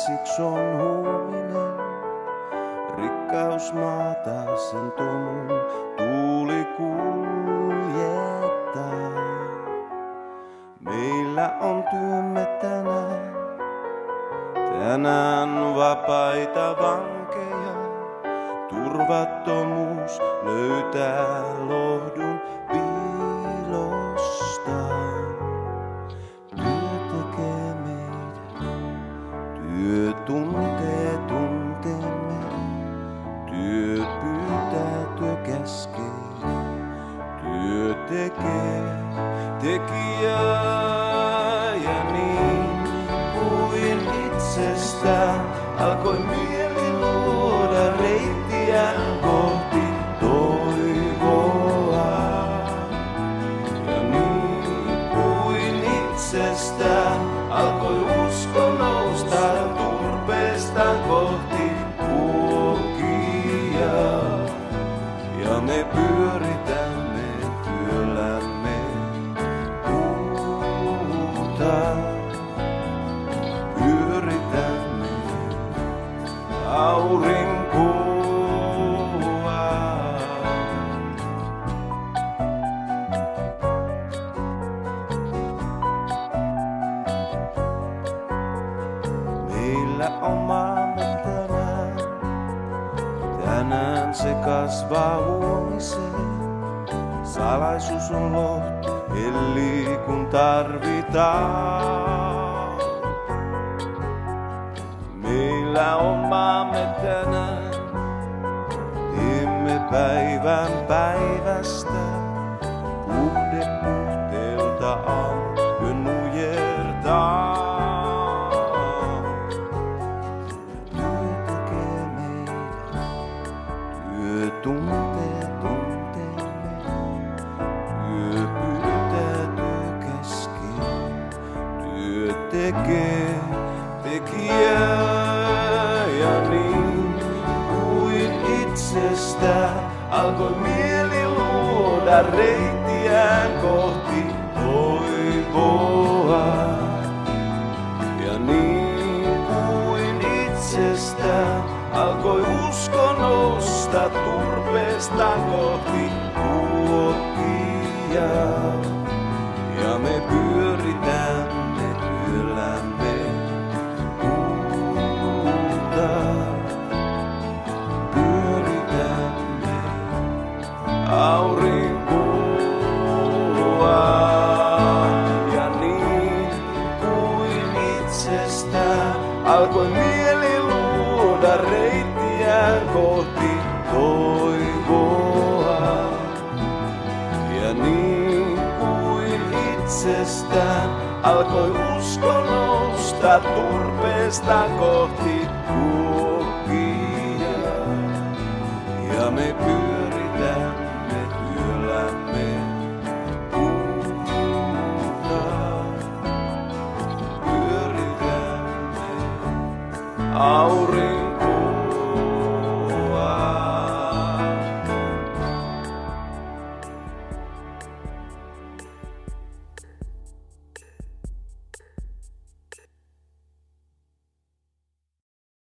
siksi on huominen. Rikkaus maata sen tomun tuuli kuljettaa. Meillä on työmme tänään, tänään vapaita vankeja. Turvattomuus löytää lohdun piilostaan. Työ tekee meidän, työ tuntee tunteemme. Työ pyytää, työ käskee, työ tekee tekijää. Ja niin kuin itsestään alkoi mieli luoda reittiä kohti toivoa. Ja niin kuin itsestään alkoi usko nousta turpeesta kohti kuokia. Ja me pyöritämme työllämme puuta. Pyöritämme aurinkoa. Meillä on maamme tänään. Tänään se kasvaa huomiseen. Salaisuus on lohtu, eli kun tarvitaan. Meillä on maamme tänään. Teemme päivän päivästä. Puhde puhteelta aamuyön nujertaa. Työ tuntee tunteemme, työ pyytää, työ käskee, työ tekee tekijää. Ja niin kuin itsestään alkoi mieli luoda reittiään kohti toivoa. Ja niin kuin itsestään alkoi usko nousta turpeesta kohti kuokia. Ja me pyöritämme työllämme puuta. Pyöritämme aurinkoa. Ja niin kuin itsestään alkoi mieli luoda reittiään kohti toivoa. Ja niin kuin itsestään alkoi usko nousta turpeesta kohti kuokia. Ja me pyöritämme työllämme puuta. Pyöritämme aurinkoa.